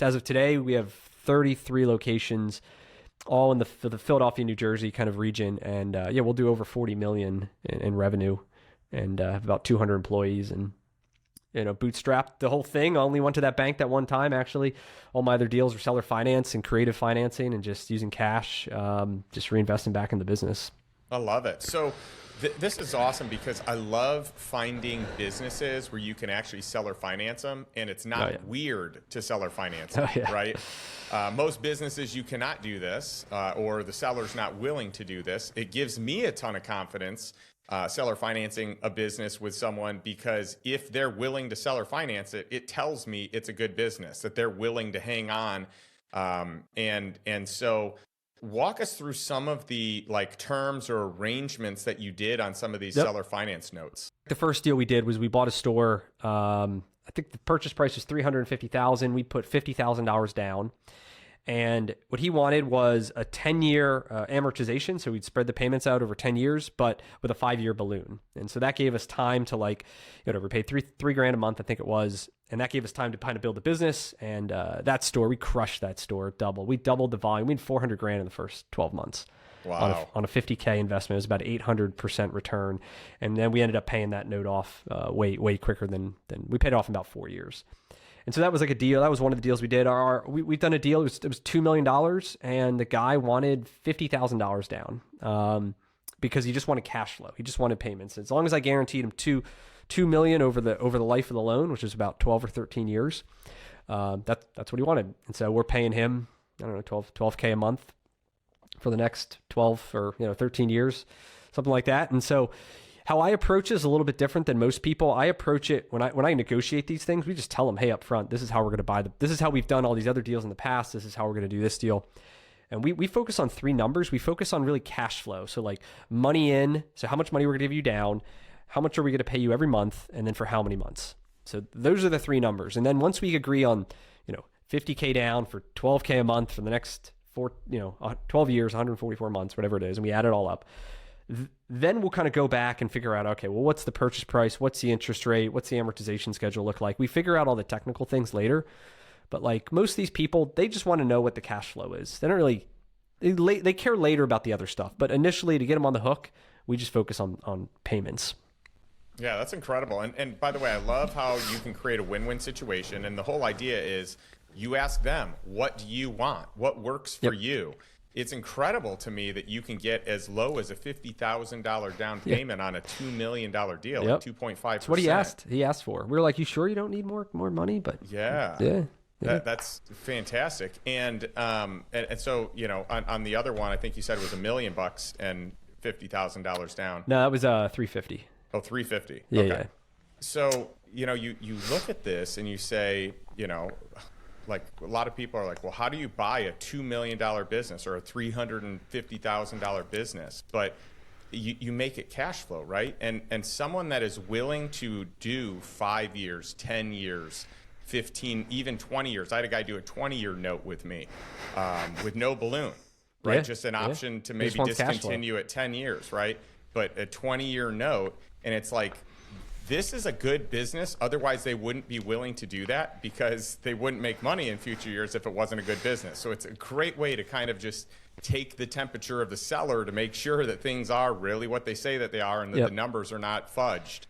As of today, we have 33 locations, all in the Philadelphia, New Jersey kind of region. And yeah, we'll do over 40 million in revenue, and have about 200 employees, and bootstrapped the whole thing. I only went to that bank that one time. Actually, all my other deals were seller finance and creative financing, and just using cash, just reinvesting back in the business. I love it. So this is awesome, because I love finding businesses where you can actually seller finance them, and it's not weird to seller finance them, right? Most businesses, you cannot do this, or the seller's not willing to do this. It gives me a ton of confidence seller financing a business with someone, because if they're willing to seller finance it, it tells me it's a good business, that they're willing to hang on. And so walk us through some of the terms or arrangements that you did on some of these seller finance notes. The first deal we did was we bought a store. I think the purchase price was $350,000. We put $50,000 down. And what he wanted was a 10-year amortization. So we'd spread the payments out over 10 years, but with a 5-year balloon. And so that gave us time to we paid three grand a month, I think it was. And that gave us time to kind of build the business. And that store, we crushed that store double. We doubled the volume. We had 400 grand in the first 12 months. Wow. On a 50K investment. It was about 800% return. And then we ended up paying that note off way quicker than we paid it off in about 4 years. And so that was like a deal. That was one of the deals we did. We've done a deal. It was $2 million, and the guy wanted $50,000 down because he just wanted cash flow. He just wanted payments. As long as I guaranteed him $2 million over the life of the loan, which is about 12 or 13 years, that's what he wanted. And so we're paying him, I don't know, 12K a month for the next 12 or 13 years, something like that. And so how I approach it is a little bit different than most people. I approach it when I negotiate these things, we just tell them, hey, up front, this is how we're going to buy this is how we've done all these other deals in the past. This is how we're going to do this deal. And we focus on 3 numbers. We focus on really cash flow. So like money in, so how much money we're going to give you down, how much are we going to pay you every month, and then for how many months. So those are the 3 numbers. And then once we agree on, 50K down for 12K a month for the next 12 years, 144 months, whatever it is, and we add it all up, then we'll kind of go back and figure out, okay, well, what's the purchase price? What's the interest rate? What's the amortization schedule look like? We figure out all the technical things later. But like most of these people, they just want to know what the cash flow is. They don't really, they care later about the other stuff. But initially, to get them on the hook, we just focus on payments. Yeah, that's incredible. And by the way, I love how you can create a win-win situation. And the whole idea is you ask them, what do you want? What works for you? It's incredible to me that you can get as low as a $50,000 down payment on a $2 million deal at 2.5%. That's what he asked. He asked for. We were like, you sure you don't need more money? But that's fantastic. And so, on the other one, I think you said it was $1 million and $50,000 down. No, that was 350. Oh, 350. Yeah. Okay. Yeah. So, you look at this and you say, like a lot of people are like, well, how do you buy a $2 million business or a $350,000 business? But you make it cash flow, right? And someone that is willing to do 5 years, 10 years, 15, even 20 years. I had a guy do a 20-year note with me with no balloon, right? Just an option to maybe discontinue at 10 years, right? But a 20-year note, and it's like, this is a good business. Otherwise, they wouldn't be willing to do that because they wouldn't make money in future years if it wasn't a good business. So it's a great way to kind of just take the temperature of the seller to make sure that things are really what they say that they are and that the numbers are not fudged.